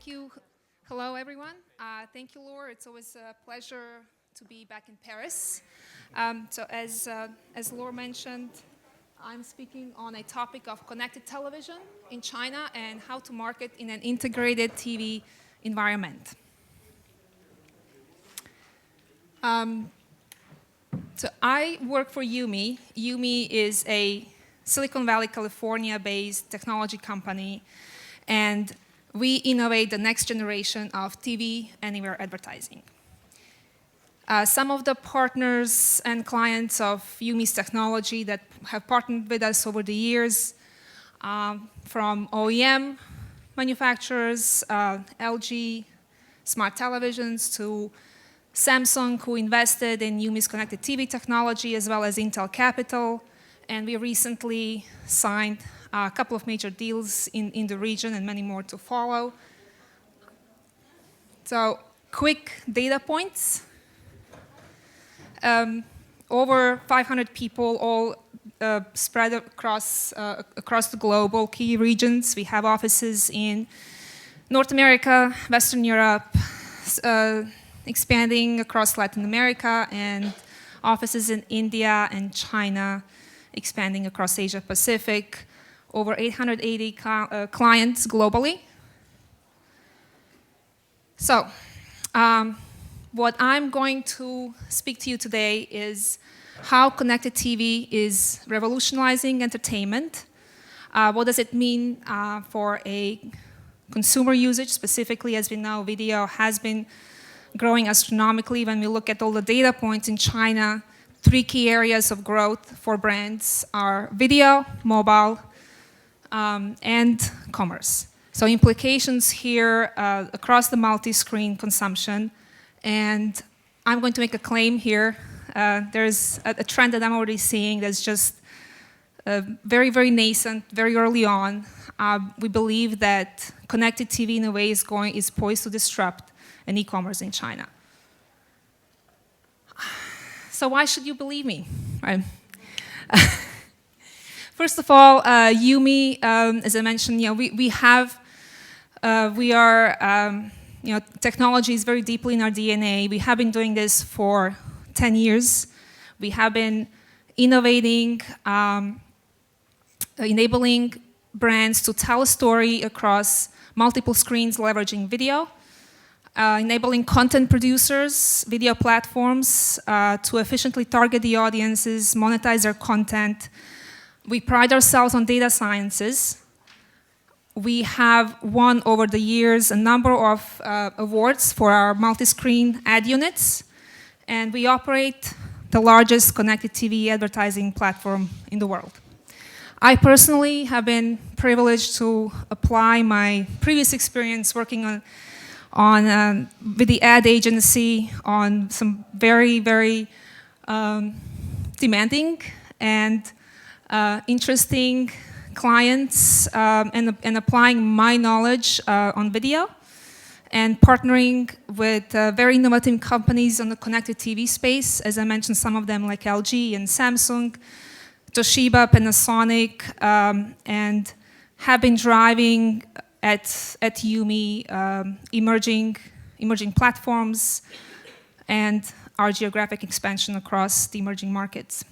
Thank you. Hello, everyone. Thank you, Laura. It's always a pleasure to be back in Paris. As Laura mentioned, I'm speaking on a topic of connected television in China and how to market in an integrated TV environment. So I work for Yumi. Yumi is a Silicon Valley, California-based technology company, and we innovate the next generation of TV anywhere advertising. Some of the partners and clients of Yumi's technology that have partnered with us over the years, from OEM manufacturers, LG, smart televisions, to Samsung, who invested in Yumi's connected TV technology, as well as Intel Capital. And we recently signed a couple of major deals in the region and many more to follow. So, quick data points. Over 500 people, all spread across the globe, all key regions. We have offices in North America, Western Europe, expanding across Latin America, and offices in India and China, expanding across Asia Pacific. Over 880 clients globally. So, what I'm going to speak to you today is how connected TV is revolutionizing entertainment. What does it mean for a consumer usage? Specifically, as we know, video has been growing astronomically. When we look at all the data points in China, 3 key areas of growth for brands are video, mobile, and commerce. So implications here across the multi-screen consumption. And I'm going to make a claim here. There's a trend that I'm already seeing that's just very, very nascent, very early on. We believe that connected TV in a way is poised to disrupt an e-commerce in China. So why should you believe me? Right. First of all, Yumi, as I mentioned, technology is very deeply in our DNA. We have been doing this for 10 years. We have been innovating, enabling brands to tell a story across multiple screens, leveraging video, enabling content producers, video platforms to efficiently target the audiences, monetize their content. We pride ourselves on data sciences. We have won over the years a number of awards for our multi-screen ad units, and we operate the largest connected TV advertising platform in the world. I personally have been privileged to apply my previous experience working with the ad agency on some very, very demanding and interesting clients and applying my knowledge on video and partnering with very innovative companies on the connected TV space. As I mentioned, some of them like LG and Samsung, Toshiba, Panasonic, and have been driving at Yumi emerging platforms and our geographic expansion across the emerging markets.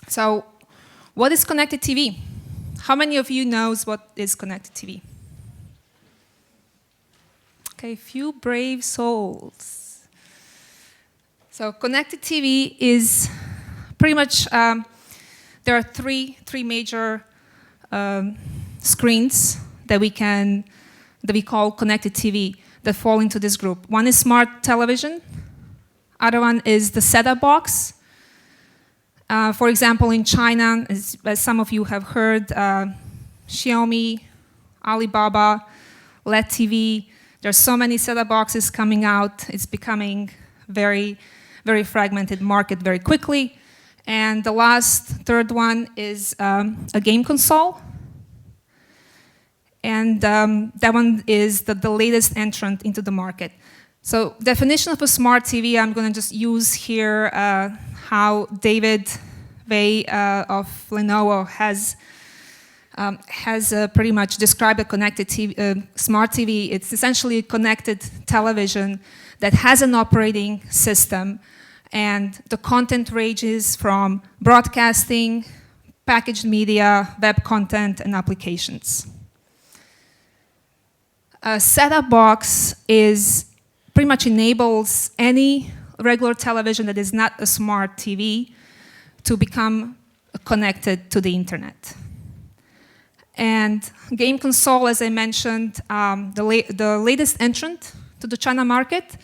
So, what is connected TV? How many of you knows what is connected TV? Okay, few brave souls. So connected TV is pretty much, there are three major screens that we call connected TV that fall into this group. One is smart television. Other one is the set-top box. For example, in China, as some of you have heard, Xiaomi, Alibaba, LED TV, there's so many set-top boxes coming out. It's becoming very, very fragmented market very quickly. And the third one is a game console. And that one is the latest entrant into the market. So definition of a smart TV, I'm going to just use here how David Vey of Lenovo has has pretty much described a connected TV, smart TV. It's essentially a connected television that has an operating system, and the content ranges from broadcasting, packaged media, web content, and applications. A set-top box pretty much enables any regular television that is not a smart TV to become connected to the internet. And game console, as I mentioned, the latest entrant to the China market.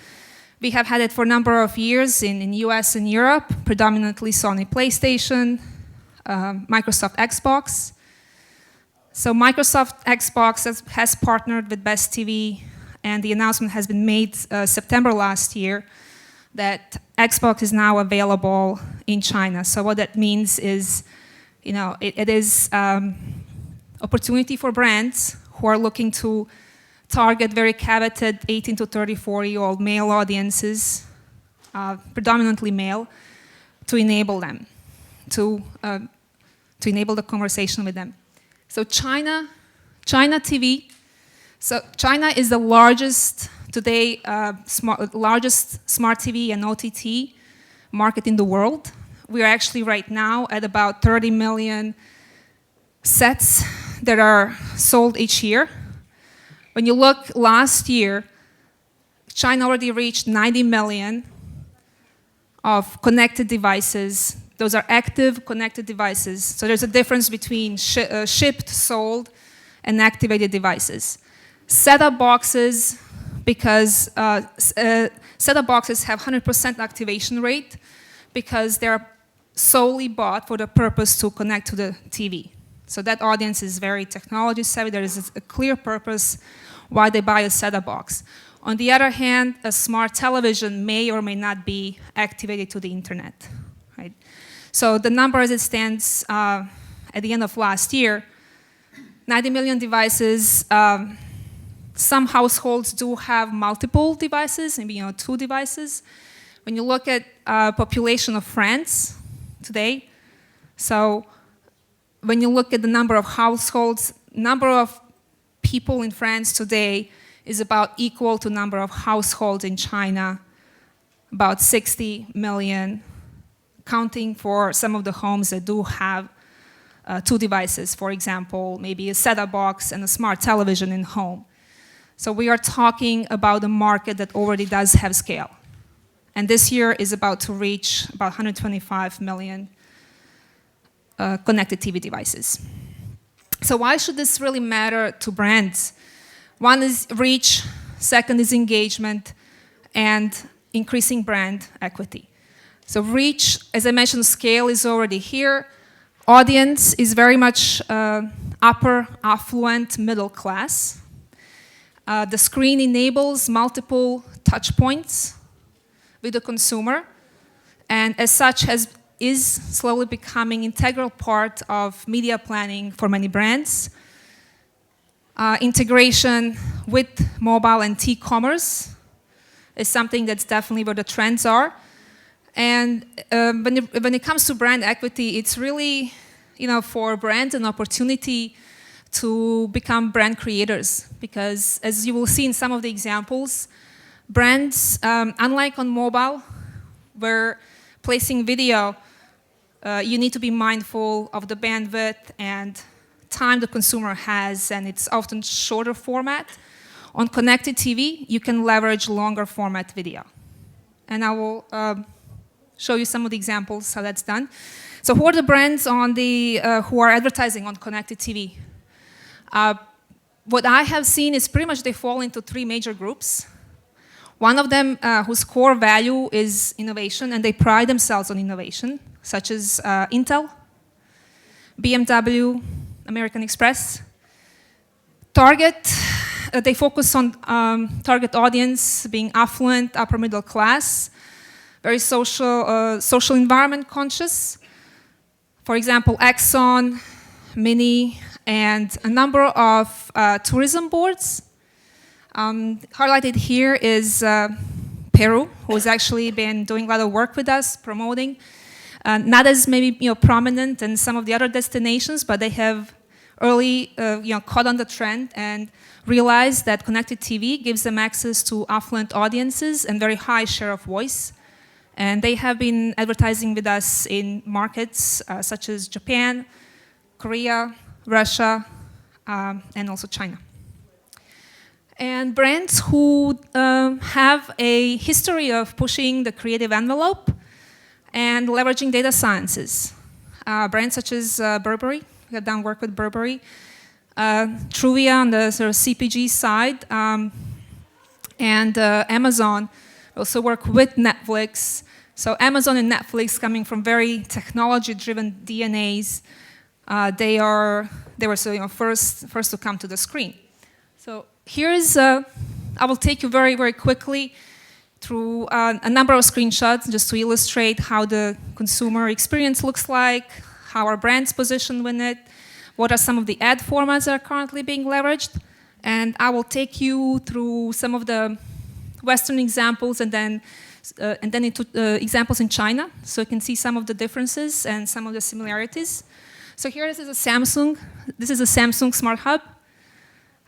We have had it for a number of years in US and Europe, predominantly Sony PlayStation, Microsoft Xbox. So Microsoft Xbox has partnered with Best TV, and the announcement has been made September last year that Xbox is now available in China. So what that means is, it is opportunity for brands who are looking to target very coveted 18 to 34-year-old male audiences, predominantly male, to enable them, to enable the conversation with them. So China TV. So China is the largest today, largest smart TV and OTT market in the world. We are actually right now at about 30 million sets that are sold each year. When you look last year, China already reached 90 million of connected devices. Those are active connected devices. So there's a difference between shipped, sold, and activated devices. Set-top boxes, because set-top boxes have 100% activation rate because they're solely bought for the purpose to connect to the TV. So that audience is very technology savvy. There is a clear purpose why they buy a set-top box. On the other hand, a smart television may or may not be activated to the internet. Right? So the number as it stands at the end of last year, 90 million devices. Some households do have multiple devices, maybe 2 devices. When you look at population of France today, so when you look at the number of households, number of people in France today is about equal to number of households in China, about 60 million, counting for some of the homes that do have 2 devices, for example, maybe a set-top box and a smart television in home. So we are talking about a market that already does have scale. And this year is about to reach about 125 million connected TV devices. So why should this really matter to brands? One is reach, second is engagement, and increasing brand equity. So reach, as I mentioned, scale is already here. Audience is very much upper, affluent, middle class. The screen enables multiple touch points with the consumer, and as such is slowly becoming integral part of media planning for many brands. Integration with mobile and T-commerce is something that's definitely where the trends are. And when it comes to brand equity, it's really, for brands an opportunity to become brand creators, because as you will see in some of the examples, brands, unlike on mobile, where placing video, you need to be mindful of the bandwidth and time the consumer has, and it's often shorter format. On connected TV, you can leverage longer format video. And I will show you some of the examples how that's done. So who are the brands who are advertising on connected TV? What I have seen is pretty much they fall into 3 major groups. One of them whose core value is innovation, and they pride themselves on innovation, such as Intel, BMW, American Express. Target, they focus on target audience being affluent, upper middle class, very social environment conscious. For example, Exxon, Mini, and a number of tourism boards. Highlighted here is Peru, who has actually been doing a lot of work with us, promoting. Not as maybe prominent in some of the other destinations, but they have early, caught on the trend and realized that connected TV gives them access to affluent audiences and very high share of voice. And they have been advertising with us in markets such as Japan, Korea, Russia, and also China. And brands who have a history of pushing the creative envelope and leveraging data sciences. Brands such as Burberry, we have done work with Burberry, Truvia on the sort of CPG side, and Amazon also work with Netflix. So Amazon and Netflix, coming from very technology-driven DNAs, they were first to come to the screen. So here's I will take you very, very quickly through a number of screenshots just to illustrate how the consumer experience looks like, how our brand's positioned with it, what are some of the ad formats that are currently being leveraged, and I will take you through some of the Western examples and then into examples in China, so you can see some of the differences and some of the similarities. So here this is a Samsung. This is a Samsung Smart Hub.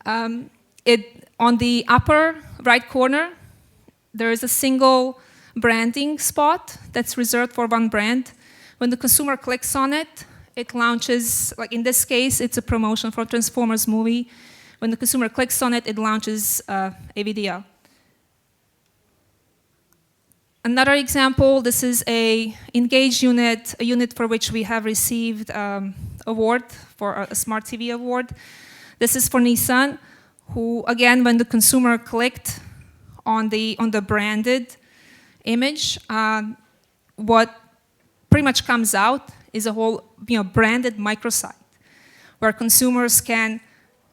On the upper right corner, there is a single branding spot that's reserved for one brand. When the consumer clicks on it, it launches, like in this case, it's a promotion for a Transformers movie. When the consumer clicks on it, it launches a video. Another example, this is a Engage unit, a unit for which we have received award for a Smart TV award. This is for Nissan, who, again, when the consumer clicked on the branded image, what pretty much comes out is a whole branded microsite where consumers can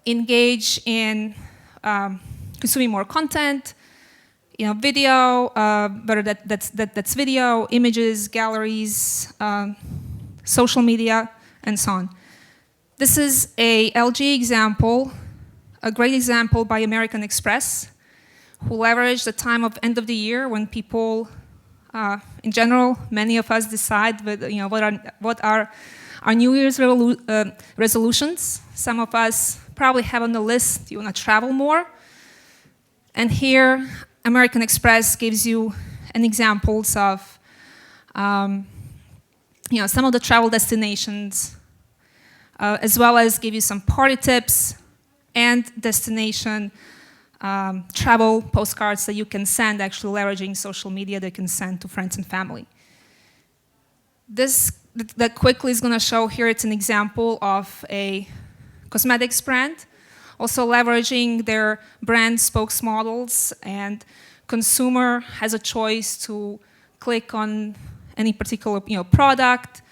engage in consuming more content, video, whether that's video, images, galleries, social media, and so on. This is a LG example, a great example by American Express, who leveraged the time of end of the year when people, in general, many of us decide what are our New Year's resolutions. Some of us probably have on the list, you want to travel more. And here, American Express gives you an examples of some of the travel destinations, as well as give you some party tips and destination travel postcards that you can send, actually leveraging social media that you can send to friends and family. That quickly is going to show here, it's an example of a cosmetics brand, also leveraging their brand spokesmodels, and consumer has a choice to click on any particular product,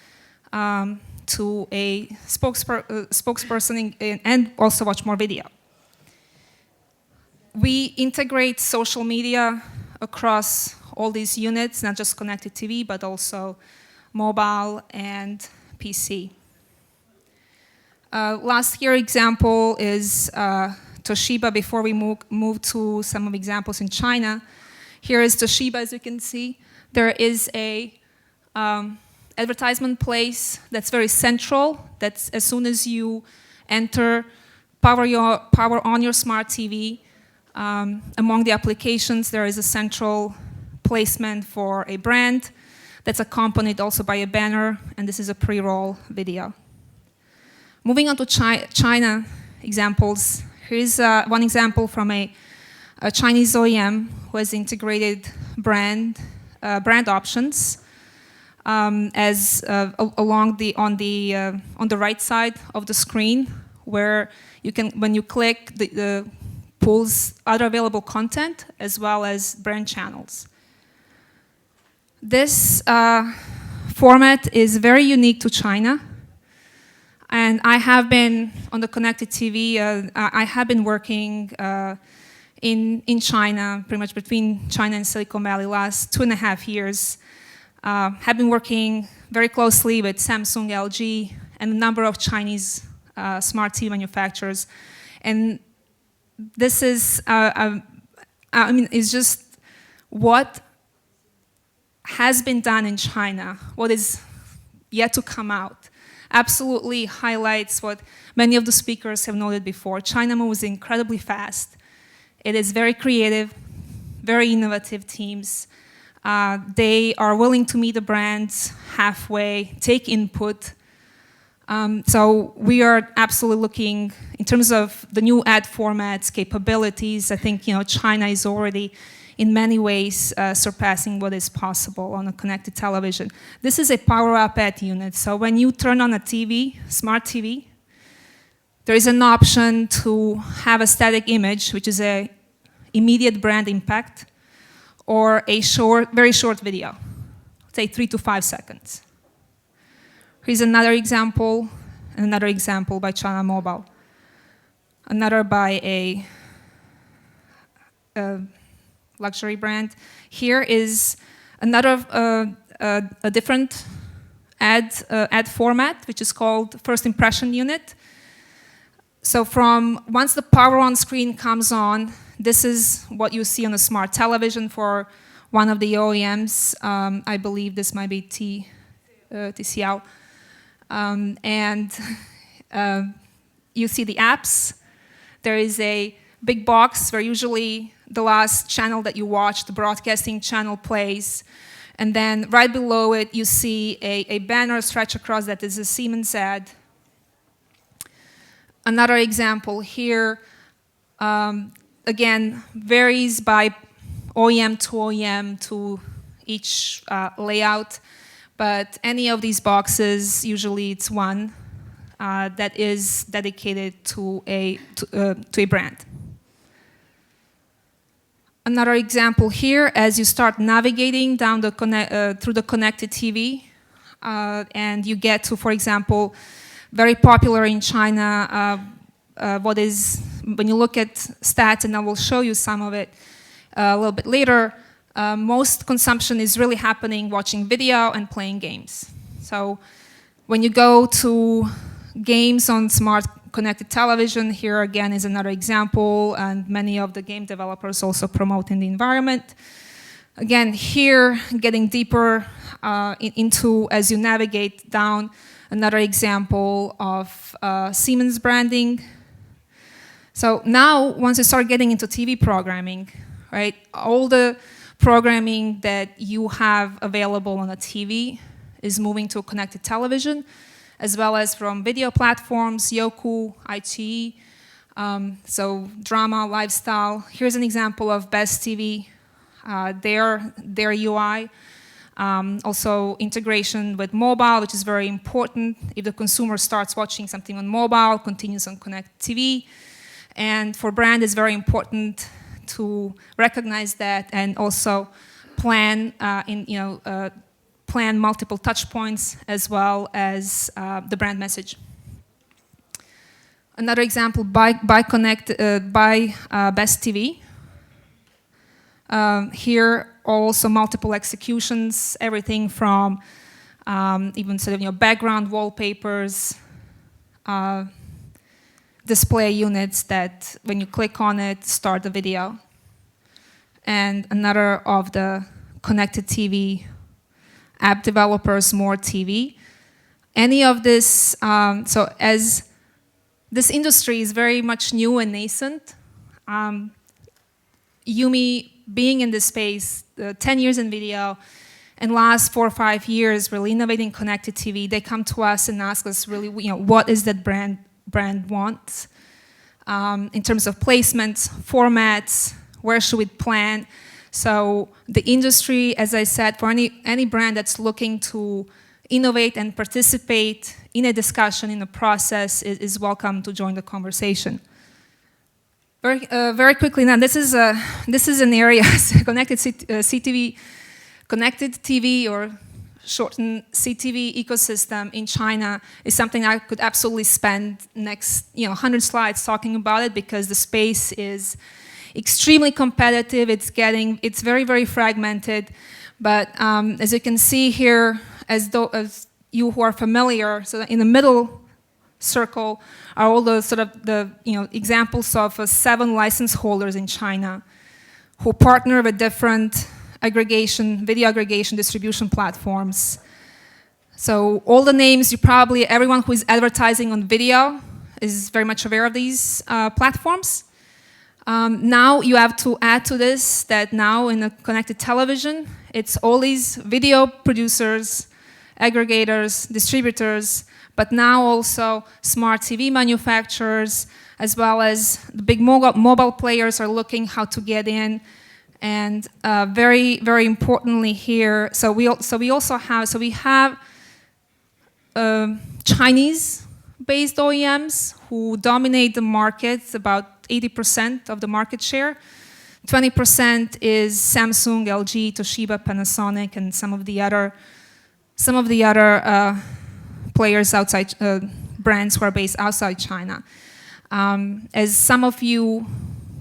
to a spokesperson, and also watch more video. We integrate social media across all these units, not just connected TV, but also mobile and PC. Last here example is Toshiba, before we move to some of the examples in China. Here is Toshiba, as you can see. There is a advertisement place that's very central, that's as soon as you enter, power on your smart TV, among the applications, there is a central placement for a brand that's accompanied also by a banner, and this is a pre-roll video. Moving on to China examples, here's one example from a Chinese OEM who has integrated brand options on the right side of the screen, where you can, when you click, the pulls other available content as well as brand channels. This format is very unique to China. And I have been on the connected TV, I have been working in China, pretty much between China and Silicon Valley last 2.5 years. Have been working very closely with Samsung, LG, and a number of Chinese smart TV manufacturers. And this is, it's just what has been done in China, what is yet to come out. absolutely highlights what many of the speakers have noted before. China moves incredibly fast. It is very creative, very innovative teams. They are willing to meet the brands halfway, take input. So we are absolutely looking, in terms of the new ad formats, capabilities, I think China is already in many ways surpassing what is possible on a connected television. This is a power-up ad unit. So when you turn on a TV, smart TV, there is an option to have a static image, which is a immediate brand impact, or a very short video, say 3 to 5 seconds. Here's another example, and another example by China Mobile. Another by a luxury brand. Here is another a different ad format, which is called first impression unit. So once the power on screen comes on, this is what you see on a smart television for one of the OEMs. I believe this might be TCL. And you see the apps. There is a big box where usually the last channel that you watch, the broadcasting channel, plays. And then right below it, you see a banner stretch across that is a Siemens ad. Another example here, again, varies by OEM to OEM to each layout. But any of these boxes, usually it's one that is dedicated to a brand. Another example here, as you start navigating down through the connected TV, and you get to, for example, very popular in China, when you look at stats, and I will show you some of it a little bit later, most consumption is really happening watching video and playing games. So when you go to games on smart connected television, here again is another example, and many of the game developers also promote in the environment. Again, here, getting deeper into, as you navigate down, another example of Siemens branding. So now, once you start getting into TV programming, right, all the programming that you have available on a TV is moving to connected television, as well as from video platforms, Youku, iQIYI, so drama, lifestyle. Here's an example of Best TV, their UI. Also integration with mobile, which is very important. If the consumer starts watching something on mobile, continues on connected TV. And for brand, it's very important to recognize that and also plan plan multiple touch points as well as the brand message. Another example by Best TV. Here also multiple executions, everything from even sort of background wallpapers, display units that when you click on it start the video, and another of the connected TV app developers, more TV. Any of this, so as this industry is very much new and nascent, Yumi being in this space, 10 years in video, and last 4 or 5 years really innovating connected TV, they come to us and ask us really, what is that brand wants in terms of placements, formats, where should we plan? So the industry, as I said, for any brand that's looking to innovate and participate in a discussion, in a process, is welcome to join the conversation. Very quickly now, this is an area, connected TV or shortened CTV ecosystem in China is something I could absolutely spend next 100 slides talking about it, because the space is extremely competitive. It's very, very fragmented. But as you can see here, as you who are familiar, so in the middle circle are all the sort of examples of 7 license holders in China who partner with different video aggregation distribution platforms. So all the names, everyone who is advertising on video is very much aware of these platforms. Now you have to add to this that now in a connected television, it's all these video producers, aggregators, distributors, but now also smart TV manufacturers, as well as the big mobile players are looking how to get in. And very, very importantly here, we have Chinese-based OEMs who dominate the market, about 80% of the market share. 20% is Samsung, LG, Toshiba, Panasonic, and some of the other players outside, brands who are based outside China. As some of you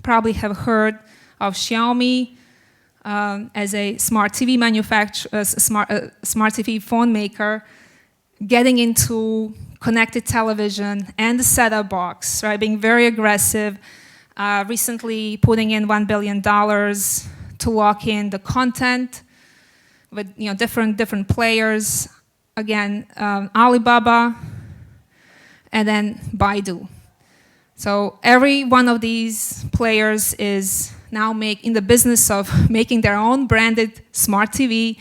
probably have heard of Xiaomi as a smart TV manufacturer, smart TV phone maker, getting into connected television and the set-top box, right? Being very aggressive, recently putting in $1 billion to lock in the content with different players. Again, Alibaba, and then Baidu. So every one of these players is now in the business of making their own branded smart TV,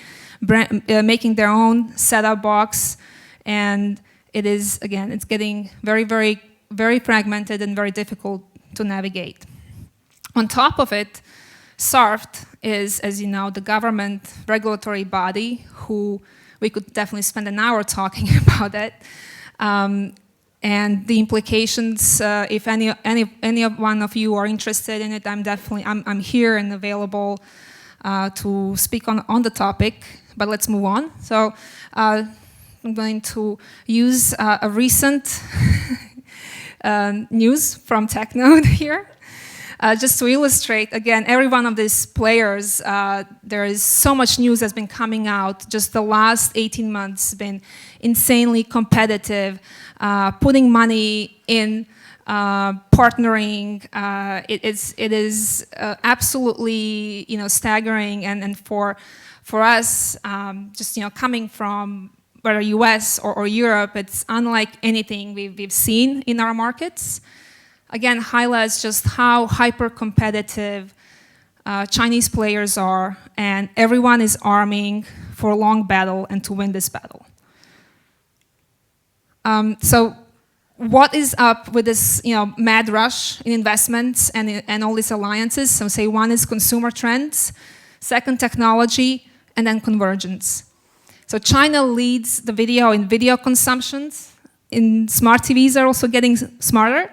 making their own set-top box, and it's getting very, very, very fragmented and very difficult to navigate. On top of it, SARFT is, as you know, the government regulatory body who we could definitely spend an hour talking about it. And the implications, if any one of you are interested in it, I'm here and available to speak on the topic, but let's move on. So I'm going to use a recent news from TechNode here. Just to illustrate, again, every one of these players, there is so much news that's been coming out. Just the last 18 months has been insanely competitive, putting money in, partnering. It is absolutely staggering, and for us, just coming from whether US or Europe, it's unlike anything we've seen in our markets. Again, highlights just how hyper-competitive Chinese players are, and everyone is arming for a long battle and to win this battle. So what is up with this mad rush in investments and all these alliances? So say one is consumer trends, second technology, and then convergence. So China leads the video consumptions. In smart TVs are also getting smarter.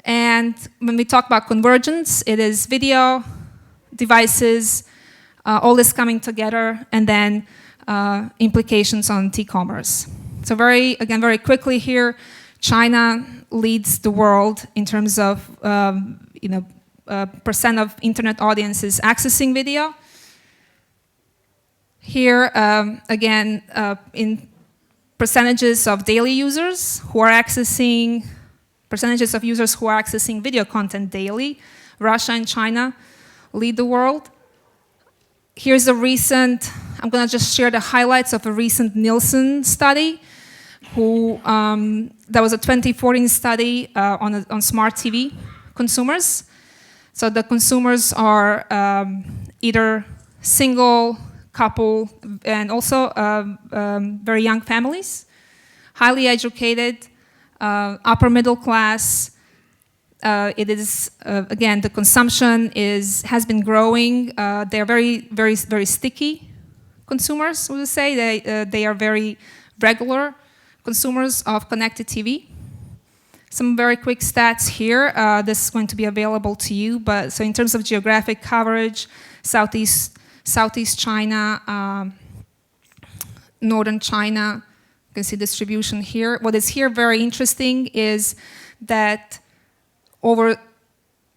And when we talk about convergence, it is video, devices, all this coming together, and then implications on T-commerce. So very quickly here, China leads the world in terms of percent of internet audiences accessing video. Here, again, in percentages of daily users who are accessing, percentages of users who are accessing video content daily, Russia and China lead the world. Here's a recent, I'm going to just share the highlights of a recent Nielsen study. That was a 2014 study on smart TV consumers. So the consumers are either single, couple, and also very young families, highly educated, upper middle class. It is again, the consumption has been growing. They are very, very, very sticky consumers. We would say they are very regular consumers of connected TV. Some very quick stats here. This is going to be available to you. But so in terms of geographic coverage, Southeast China, Northern China. You can see distribution here. What is here very interesting is that over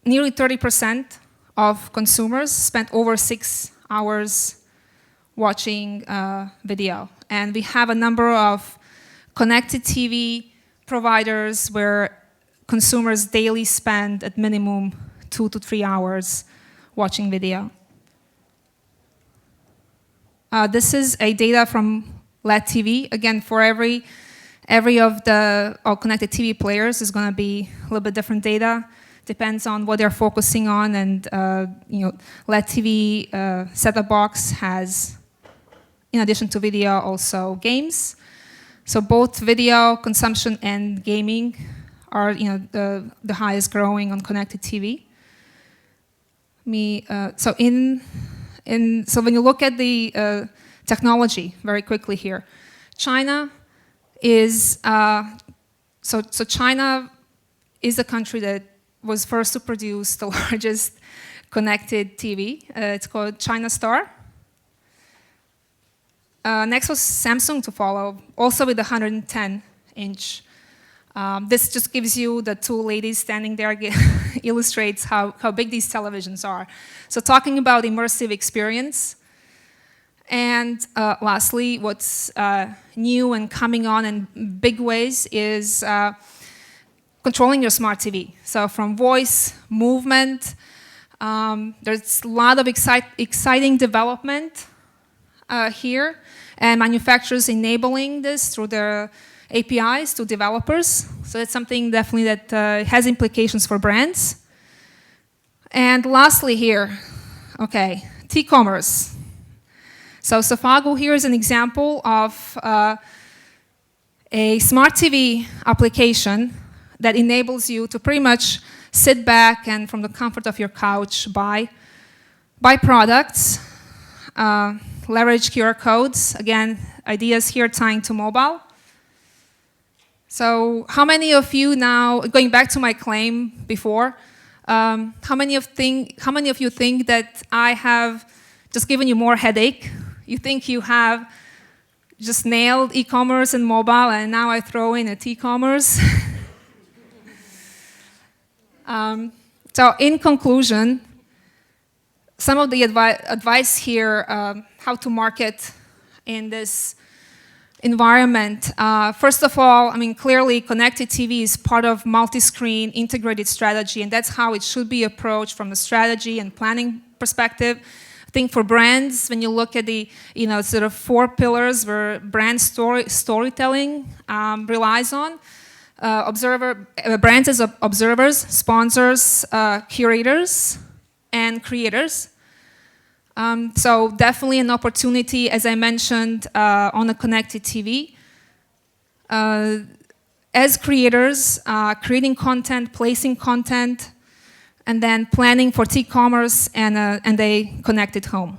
nearly 30% of consumers spent over 6 hours watching video. And we have a number of connected TV providers where consumers daily spend at minimum 2 to 3 hours watching video. This is a data from LED TV. Again, for every of the connected TV players is going to be a little bit different data. Depends on what they're focusing on, and LED TV set-top box has, in addition to video, also games. So both video consumption and gaming are the highest growing on connected TV. So when you look at the technology very quickly here, China is China is the country that was first to produce the largest connected TV. It's called China Star. Next was Samsung to follow, also with the 110-inch. This just gives you the two ladies standing there, illustrates how big these televisions are. So talking about immersive experience. And lastly, what's new and coming on in big ways is controlling your smart TV. So from voice, movement, there's a lot of exciting development here, and manufacturers enabling this through their APIs to developers. So that's something definitely that has implications for brands. And lastly here, okay, T-commerce. So Safago here is an example of a smart TV application that enables you to pretty much sit back and from the comfort of your couch buy products, leverage QR codes. Again, ideas here tying to mobile. So how many of you now, going back to my claim before, how many of you think that I have just given you more headache? You think you have just nailed e-commerce and mobile, and now I throw in a T-commerce? So in conclusion, some of the advice here, how to market in this environment. First of all, I mean, clearly connected TV is part of multi-screen integrated strategy, and that's how it should be approached from the strategy and planning perspective. I think for brands, when you look at the sort of 4 pillars where brand storytelling relies on, brands as observers, sponsors, curators, and creators. So definitely an opportunity, as I mentioned, on a connected TV. As creators, creating content, placing content, and then planning for T-commerce and a connected home.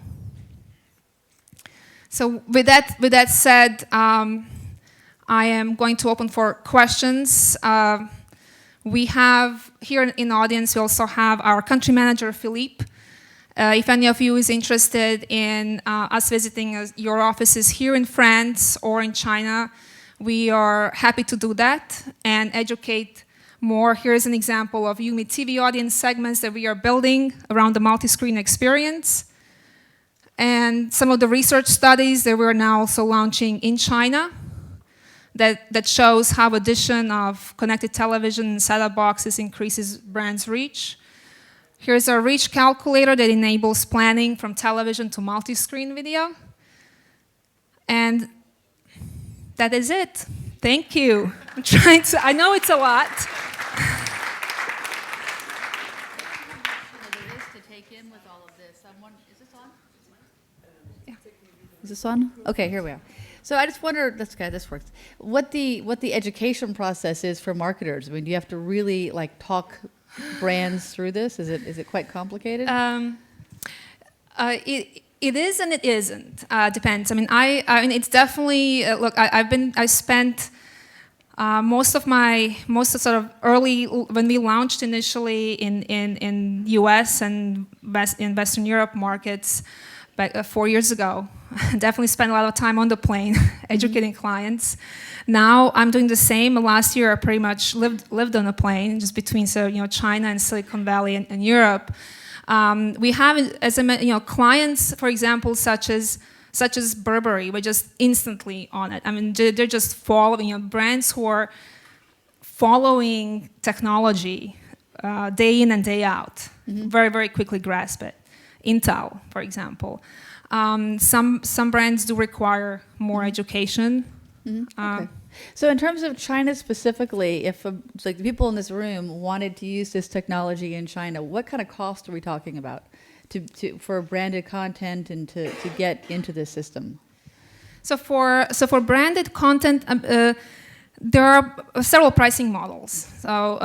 So with that said, I am going to open for questions. We have here in the audience, we also have our country manager, Philippe. If any of you is interested in us visiting your offices here in France or in China, we are happy to do that and educate more. Here's an example of Udemy TV audience segments that we are building around the multi-screen experience. And some of the research studies that we're now also launching in China that shows how addition of connected television and set-top boxes increases brands' reach. Here's a reach calculator that enables planning from television to multi-screen video. And that is it. Thank you. I'm trying to, I know it's a lot. Is this on? Yeah. Is this on? Okay, here we are. So I just wonder, this works. What the education process is for marketers? I mean, do you have to really talk brands through this? Is it quite complicated? It is and it isn't. Depends. I mean, it's definitely look. I spent most of sort of early when we launched initially in U.S. and in Western Europe markets back 4 years ago. Definitely spent a lot of time on the plane educating clients. Now I'm doing the same. Last year I pretty much lived on a plane just between China and Silicon Valley and Europe. We have, as I mentioned, clients, for example, such as Burberry. We're just instantly on it. I mean, they're just following brands who are following technology day in and day out. Very, very quickly grasp it. Intel, for example. Some brands do require more education. Okay. So in terms of China specifically, if like the people in this room wanted to use this technology in China, what kind of cost are we talking about for branded content and to get into this system? So for branded content, there are several pricing models. So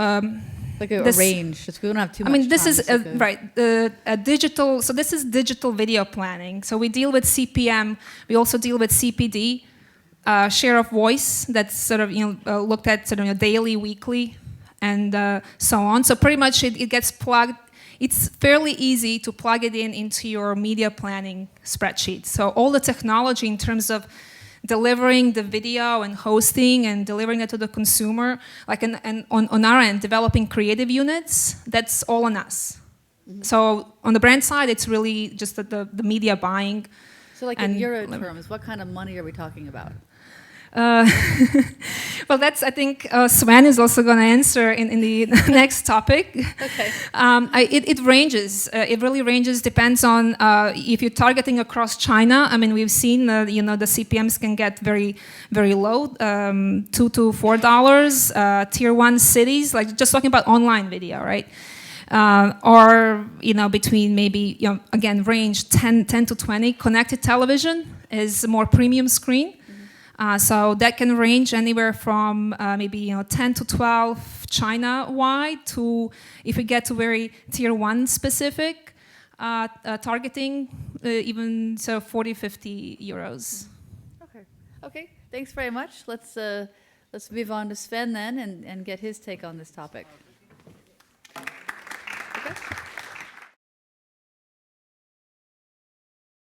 like a range. Just, we don't have too much. I mean, this time. is right. A digital. So this is digital video planning. So we deal with CPM. We also deal with CPD. Share of voice, that's sort of looked at sort of daily, weekly, and so on. So pretty much it gets plugged. It's fairly easy to plug it into your media planning spreadsheet. So all the technology in terms of delivering the video and hosting and delivering it to the consumer, like on our end, developing creative units, that's all on us. So on the brand side, it's really just the media buying. So like in euro terms, what kind of money are we talking about? Well, that's, I think, Sven is also going to answer in the next topic. Okay. It ranges. It really ranges. Depends on if you're targeting across China. I mean, we've seen the CPMs can get very, very low, $2 to $4. Tier 1 cities, like just talking about online video, right? Or between maybe again range 10 to 20. Connected television is more premium screen. So that can range anywhere from maybe 10 to 12 China-wide to, if we get to very tier 1 specific targeting, even so 40, 50 euros. Okay. Thanks very much. Let's move on to Sven then and get his take on this topic. Okay.